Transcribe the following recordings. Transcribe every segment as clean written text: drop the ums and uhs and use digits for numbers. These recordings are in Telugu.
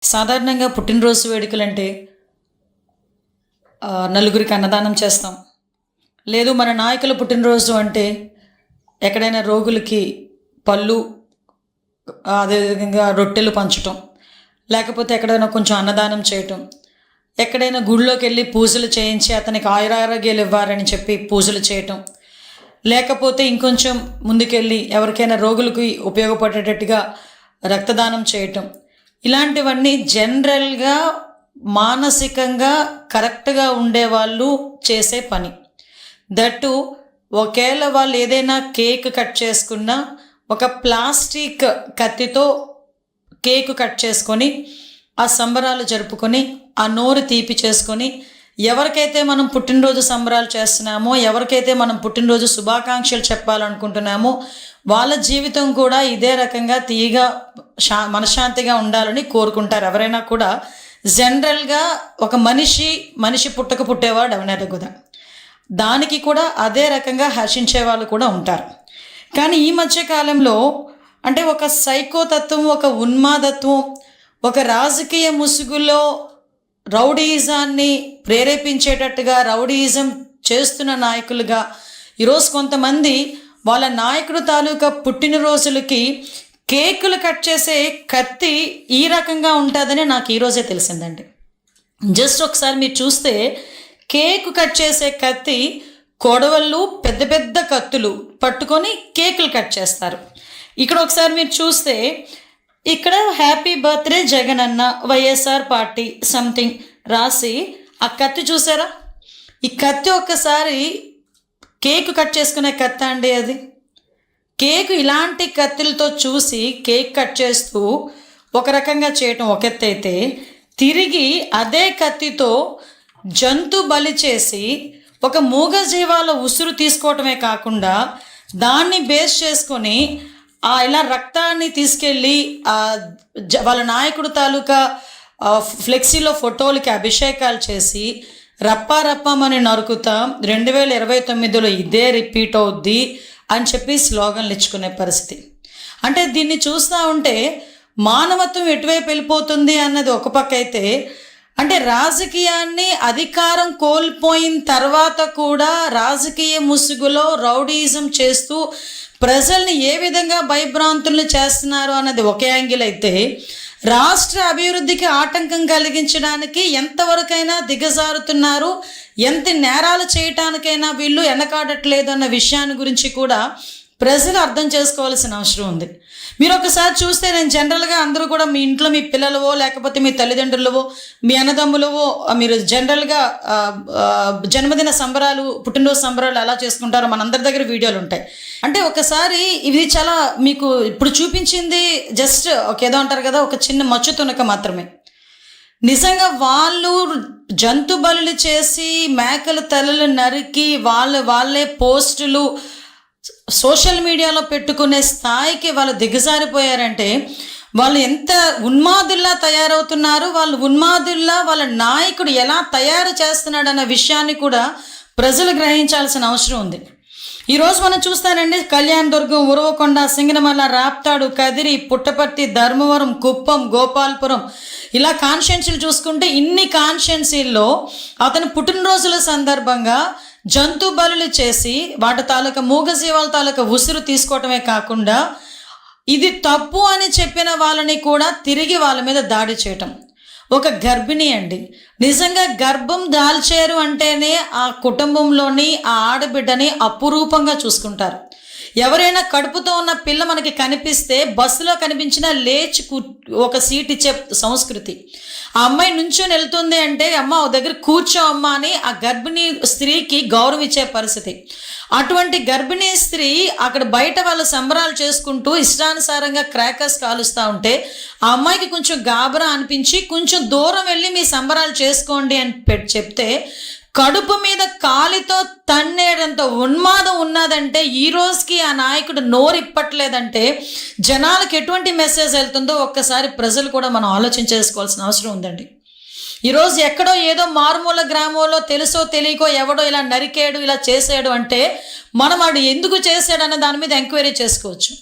సాధారణంగా పుట్టినరోజు వేడుకలంటే నలుగురికి అన్నదానం చేస్తాం. లేదు మన నాయకుల పుట్టినరోజు అంటే ఎక్కడైనా రోగులకి పళ్ళు, అదేవిధంగా రొట్టెలు పంచటం, లేకపోతే ఎక్కడైనా కొంచెం అన్నదానం చేయటం, ఎక్కడైనా గుడిలోకి వెళ్ళి పూజలు చేయించి అతనికి ఆయురారోగ్యాలు ఇవ్వాలని చెప్పి పూజలు చేయటం, లేకపోతే ఇంకొంచెం ముందుకెళ్ళి ఎవరికైనా రోగులకి ఉపయోగపడేటట్టుగా రక్తదానం చేయటం, ఇలాంటివన్నీ జనరల్గా మానసికంగా కరెక్ట్గా ఉండేవాళ్ళు చేసే పని. దట్టు ఒకవేళ వాళ్ళు ఏదైనా కేక్ కట్ చేసుకున్నా ఒక ప్లాస్టిక్ కత్తితో కేక్ కట్ చేసుకొని ఆ సంబరాలు జరుపుకొని ఆ నోరు తీపి చేసుకొని ఎవరికైతే మనం పుట్టినరోజు సంబరాలు చేస్తున్నామో, ఎవరికైతే మనం పుట్టినరోజు శుభాకాంక్షలు చెప్పాలనుకుంటున్నామో వాళ్ళ జీవితం కూడా ఇదే రకంగా తీయగా మనశ్శాంతిగా ఉండాలని కోరుకుంటారు. ఎవరైనా కూడా జనరల్గా ఒక మనిషి పుట్టేవాడు ఎవరైనా కూడా దానికి కూడా అదే రకంగా హర్షించే వాళ్ళు కూడా ఉంటారు. కానీ ఈ మధ్యకాలంలో అంటే ఒక సైకోతత్వం, ఒక ఉన్మాదత్వం, ఒక రాజకీయ ముసుగులో రౌడీయిజాన్ని ప్రేరేపించేటట్టుగా రౌడీయిజం చేస్తున్న నాయకులుగా ఈరోజు కొంతమంది వాళ్ళ నాయకుడు తాలూకా పుట్టినరోజులకి కేకులు కట్ చేసే కత్తి ఈ రకంగా ఉంటుందని నాకు ఈరోజే తెలిసిందండి. జస్ట్ ఒకసారి మీరు చూస్తే కేకు కట్ చేసే కత్తి కొడవళ్ళు, పెద్ద పెద్ద కత్తులు పట్టుకొని కేకులు కట్ చేస్తారు. ఇక్కడ ఒకసారి మీరు చూస్తే ఇక్కడ హ్యాపీ బర్త్డే జగన్ అన్న వైఎస్ఆర్ పార్టీ సంథింగ్ రాసి ఆ కత్తి చూసారా? ఈ కత్తి ఒక్కసారి కేకు కట్ చేసుకునే కత్తి అండి అది. కేకు ఇలాంటి కత్తులతో చూసి కేక్ కట్ చేస్తూ ఒక రకంగా చేయటం ఒక ఎత్తు అయితే, తిరిగి అదే కత్తితో జంతు బలి చేసి ఒక మూగజీవాల ఉసురు తీసుకోవటమే కాకుండా దాన్ని బేస్ చేసుకొని ఇలా రక్తాన్ని తీసుకెళ్ళి వాళ్ళ నాయకుడు తాలూకా ఫ్లెక్సీలో ఫోటోలకి అభిషేకాలు చేసి రప్పారప్పమని నరుకుతా 2029లో ఇదే రిపీట్ అవుద్ది అని చెప్పి స్లోగన్లు ఇచ్చుకునే పరిస్థితి. అంటే దీన్ని చూస్తూ ఉంటే మానవత్వం ఎటువైపు వెళ్ళిపోతుంది అన్నది ఒక పక్క అయితే, అంటే రాజకీయాన్ని అధికారం కోల్పోయిన తర్వాత కూడా రాజకీయ ముసుగులో రౌడీయిజం చేస్తూ ప్రజల్ని ఏ విధంగా భయభ్రాంతుల్ని చేస్తున్నారు అన్నది ఒక యాంగిల్ అయితే, రాష్ట్ర అభివృద్ధికి ఆటంకం కలిగించడానికి ఎంతవరకైనా దిగజారుతున్నారు, ఎంత నేరాలు చేయటానికైనా వీళ్ళు వెనకాడట్లేదు అన్న విషయాన్ని గురించి కూడా ప్రజలు అర్థం చేసుకోవాల్సిన అవసరం ఉంది. మీరు ఒకసారి చూస్తే, నేను జనరల్గా అందరూ కూడా మీ ఇంట్లో మీ పిల్లలవో లేకపోతే మీ తల్లిదండ్రులవో మీ అన్నదమ్ములవో మీరు జనరల్గా జన్మదిన సంబరాలు, పుట్టినరోజు సంబరాలు ఎలా చేసుకుంటారో మనందరి దగ్గర వీడియోలు ఉంటాయి. అంటే ఒకసారి ఇది చాలా మీకు ఇప్పుడు చూపించింది జస్ట్ ఏదో అంటారు కదా, ఒక చిన్న మచ్చు తునక మాత్రమే. నిజంగా వాళ్ళు జంతు బలులు చేసి మేకల తలలు నరికి వాళ్ళే పోస్టులు సోషల్ మీడియాలో పెట్టుకునే స్థాయికి వాళ్ళు దిగజారిపోయారంటే వాళ్ళు ఎంత ఉన్మాదుల్లా తయారవుతున్నారు, వాళ్ళు ఉన్మాదుల్లా వాళ్ళ నాయకుడు ఎలా తయారు చేస్తున్నాడు అన్న విషయాన్ని కూడా ప్రజలు గ్రహించాల్సిన అవసరం ఉంది. ఈరోజు మనం చూస్తానండి, కళ్యాణదుర్గం, ఉరవకొండ, సింగనమల, రాప్తాడు, కదిరి, పుట్టపర్తి, ధర్మవరం, కుప్పం, గోపాల్పురం, ఇలా కాన్స్టిట్యున్సీలు చూసుకుంటే ఇన్ని కాన్స్టిట్యున్సీల్లో అతని పుట్టినరోజుల సందర్భంగా జంతు బలులు చేసి వాటి తాలూకా మూగజీవాల తాలూకా ఉసురు తీసుకోవటమే కాకుండా ఇది తప్పు అని చెప్పిన వాళ్ళని కూడా తిరిగి వాళ్ళ మీద దాడి చేయటం. ఒక గర్భిణి అండి, నిజంగా గర్భం దాల్చారు అంటేనే ఆ కుటుంబంలోని ఆ ఆడబిడ్డని అపురూపంగా చూసుకుంటారు. ఎవరైనా కడుపుతో ఉన్న పిల్ల మనకి కనిపిస్తే బస్సులో కనిపించినా లేచి ఒక సీట్ ఇచ్చే సంస్కృతి. ఆ అమ్మాయి నుంచొని వెళ్తుంది అంటే అమ్మ ఓ దగ్గర కూర్చో అమ్మ అని ఆ గర్భిణీ స్త్రీకి గౌరవం ఇచ్చే పరిస్థితి. అటువంటి గర్భిణీ స్త్రీ అక్కడ బయట వాళ్ళ సంబరాలు చేసుకుంటూ ఇష్టానుసారంగా క్రాకర్స్ కాలుస్తూ ఉంటే ఆ అమ్మాయికి కొంచెం గాబరా అనిపించి కొంచెం దూరం వెళ్ళి మీ సంబరాలు చేసుకోండి అని చెప్తే కడుపు మీద కాలితో తన్నేడంత ఉన్మాదం ఉన్నదంటే ఈ రోజుకి ఆ నాయకుడు నోరిప్పట్లేదంటే జనాలకు ఎటువంటి మెసేజ్ వెళ్తుందో ఒక్కసారి ప్రజలు కూడా మనం ఆలోచించేసుకోవాల్సిన అవసరం ఉందండి. ఈరోజు ఎక్కడో ఏదో మారుమూల గ్రామంలో తెలుసో తెలియకో ఎవడో ఇలా నరికాడు, ఇలా చేసాడు అంటే మనం వాడు ఎందుకు చేశాడు అన్న దాని మీద ఎంక్వైరీ చేసుకోవచ్చు.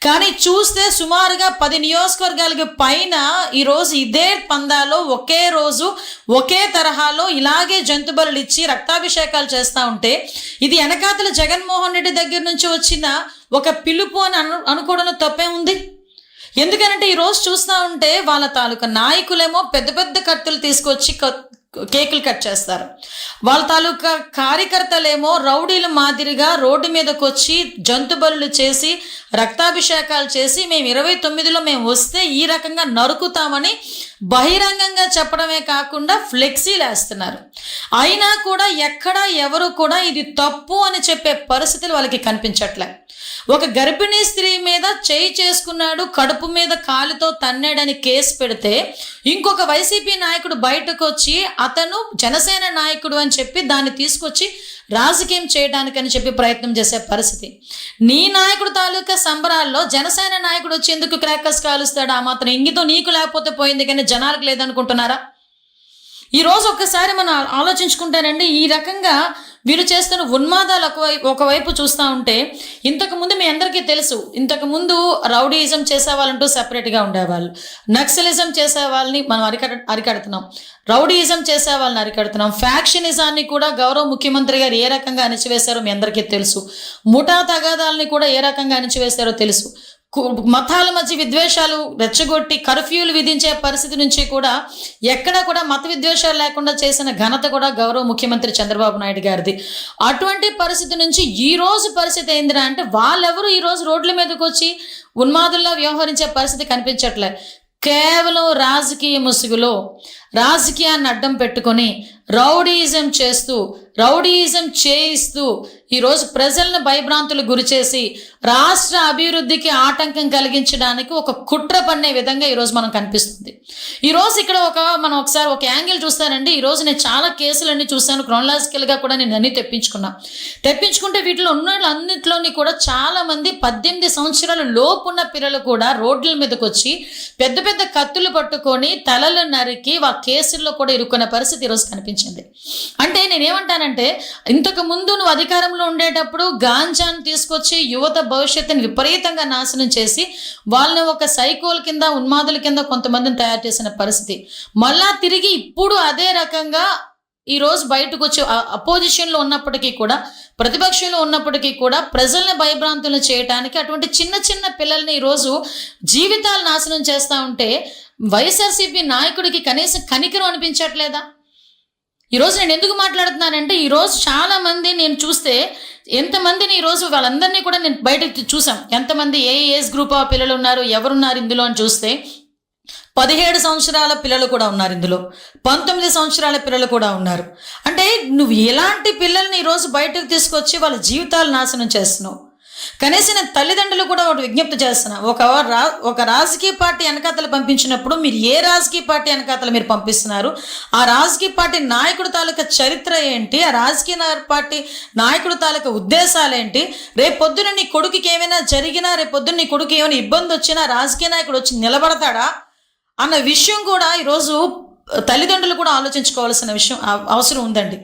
కానీ చూస్తే సుమారుగా 10 నియోజకవర్గాలకి పైన ఈరోజు ఇదే పందాలో ఒకే రోజు ఒకే తరహాలో ఇలాగే జంతు బలులు ఇచ్చి రక్తాభిషేకాలు చేస్తూ ఉంటే ఇది వెనకాతల జగన్మోహన్ రెడ్డి దగ్గర నుంచి వచ్చిన ఒక పిలుపు అని అనుకోవడంలో తప్పే ఉంది. ఎందుకనంటే ఈరోజు చూస్తూ ఉంటే వాళ్ళ తాలూకా నాయకులేమో పెద్ద పెద్ద కత్తులు తీసుకొచ్చి కేకులు కట్ చేస్తారు. వాళ్ళ తాలూకా కార్యకర్తలేమో రౌడీల మాదిరిగా రోడ్డు మీదకి వచ్చి జంతు బలులు చేసి రక్తాభిషేకాలు చేసి మేము 29లో మేము వస్తే ఈ రకంగా నరుకుతామని బహిరంగంగా చెప్పడమే కాకుండా ఫ్లెక్సీలు వేస్తున్నారు. అయినా కూడా ఎక్కడ ఎవరు కూడా ఇది తప్పు అని చెప్పే పరిస్థితులు వాళ్ళకి కనిపించట్లే. ఒక గర్భిణీ స్త్రీ మీద చేయి చేసుకున్నాడు, కడుపు మీద కాలుతో తన్నాడని కేసు పెడితే ఇంకొక వైసీపీ నాయకుడు బయటకు వచ్చి అతను జనసేన నాయకుడు అని చెప్పి దాన్ని తీసుకొచ్చి రాజకీయం చేయడానికని చెప్పి ప్రయత్నం చేసే పరిస్థితి. నీ నాయకుడు తాలూకా సంబరాల్లో జనసేన నాయకుడు వచ్చి ఎందుకు క్రాకర్స్ కాలుస్తాడు? ఆ మాత్రం ఇంగితో నీకు లేకపోతే పోయింది, కానీ జనాలకు లేదనుకుంటున్నారా? ఈరోజు ఒక్కసారి మనం ఆలోచించుకుంటానండి. ఈ రకంగా వీళ్ళు చేస్తున్న ఉన్మాదాలు ఒకవైపు చూస్తూ ఉంటే, ఇంతకుముందు మీ అందరికీ తెలుసు, ఇంతకుముందు రౌడీయిజం చేసేవాళ్ళంటూ సెపరేట్గా ఉండేవాళ్ళు. నక్సలిజం చేసే వాళ్ళని మనం అరికడుతున్నాం, రౌడీయిజం చేసే వాళ్ళని అరికడుతున్నాం. ఫ్యాక్షనిజాన్ని కూడా గౌరవ ముఖ్యమంత్రి గారు ఏ రకంగా అణిచివేశారో మీ అందరికీ తెలుసు. ముఠా తగాదాలని కూడా ఏ రకంగా అణిచివేశారో తెలుసు. మతాల మధ్య విద్వేషాలు రెచ్చగొట్టి కర్ఫ్యూలు విధించే పరిస్థితి నుంచి కూడా ఎక్కడా కూడా మత విద్వేషాలు లేకుండా చేసిన ఘనత కూడా గౌరవ ముఖ్యమంత్రి చంద్రబాబు నాయుడు గారిది. అటువంటి పరిస్థితి నుంచి ఈ రోజు పరిస్థితి ఏందిరా అంటే, వాళ్ళెవరు ఈరోజు రోడ్ల మీదకి వచ్చి ఉన్మాదుల్లా వ్యవహరించే పరిస్థితి కనిపించట్లే. కేవలం రాజకీయ ముసుగులో రాజకీయాన్ని అడ్డం పెట్టుకొని రౌడీయిజం చేస్తూ రౌడీయిజం చేయిస్తూ ఈరోజు ప్రజలను భయభ్రాంతులు గురిచేసి రాష్ట్ర అభివృద్ధికి ఆటంకం కలిగించడానికి ఒక కుట్ర పన్నే విధంగా ఈరోజు మనం కనిపిస్తుంది. ఈరోజు ఇక్కడ మనం ఒకసారి ఒక యాంగిల్ చూస్తానండి. ఈరోజు నేను చాలా కేసులన్నీ చూశాను, క్రోనలాజికల్గా కూడా నేను అన్నీ తెప్పించుకుంటే వీటిలో ఉన్న అన్నింటిలోని కూడా చాలామంది 18 సంవత్సరాల లోపు ఉన్న పిల్లలు కూడా రోడ్ల మీదకి వచ్చి పెద్ద పెద్ద కత్తులు పట్టుకొని తలలు నరికి వాళ్ళ కేసుల్లో కూడా ఇరుక్కున్న పరిస్థితి ఈరోజు కనిపించింది. అంటే నేనేమంటానంటే, ఇంతకు ముందు నువ్వు అధికారంలో ఉండేటప్పుడు గాంజాను తీసుకొచ్చి యువత భవిష్యత్తుని విపరీతంగా నాశనం చేసి వాళ్ళని ఒక సైకోల కింద ఉన్మాదుల కింద కొంతమందిని తయారు చేసిన పరిస్థితి. మళ్ళా తిరిగి ఇప్పుడు అదే రకంగా ఈరోజు బయటకు వచ్చి అపోజిషన్లో ఉన్నప్పటికీ కూడా, ప్రతిపక్షంలో ఉన్నప్పటికీ కూడా ప్రజల్ని భయభ్రాంతులను చేయడానికి అటువంటి చిన్న చిన్న పిల్లల్ని ఈరోజు జీవితాలు నాశనం చేస్తూ ఉంటే వైఎస్ఆర్సీపీ నాయకుడికి కనీసం కనికరం అనిపించట్లేదా? ఈరోజు నేను ఎందుకు మాట్లాడుతున్నానంటే, ఈరోజు చాలామంది నేను చూస్తే ఎంతమందిని ఈరోజు వాళ్ళందరినీ కూడా నేను బయటకు చూసాం. ఎంతమంది ఏ ఏజ్ గ్రూప్ ఆఫ్ పిల్లలు ఉన్నారు, ఎవరున్నారు ఇందులో అని చూస్తే 17 సంవత్సరాల పిల్లలు కూడా ఉన్నారు, ఇందులో 19 సంవత్సరాల పిల్లలు కూడా ఉన్నారు. అంటే నువ్వు ఎలాంటి పిల్లల్ని ఈరోజు బయటకు తీసుకొచ్చి వాళ్ళ జీవితాలు నాశనం చేస్తున్నావు? కనీసం నేను తల్లిదండ్రులు కూడా ఒకటి విజ్ఞప్తి చేస్తున్నా. ఒక రాజకీయ పార్టీ వెనకాతలు పంపించినప్పుడు మీరు ఏ రాజకీయ పార్టీ వెనకాతలు మీరు పంపిస్తున్నారు? ఆ రాజకీయ పార్టీ నాయకుడు తాలూకా చరిత్ర ఏంటి? ఆ రాజకీయ పార్టీ నాయకుడు తాలూకా ఉద్దేశాలు ఏంటి? రేపొద్దున నీ కొడుకుకి ఏమైనా జరిగినా, రేపొద్దున నీ కొడుకు ఏమైనా ఇబ్బంది వచ్చినా రాజకీయ నాయకుడు వచ్చి నిలబడతాడా అన్న విషయం కూడా ఈరోజు తల్లిదండ్రులు కూడా ఆలోచించుకోవాల్సిన అవసరం ఉందండి.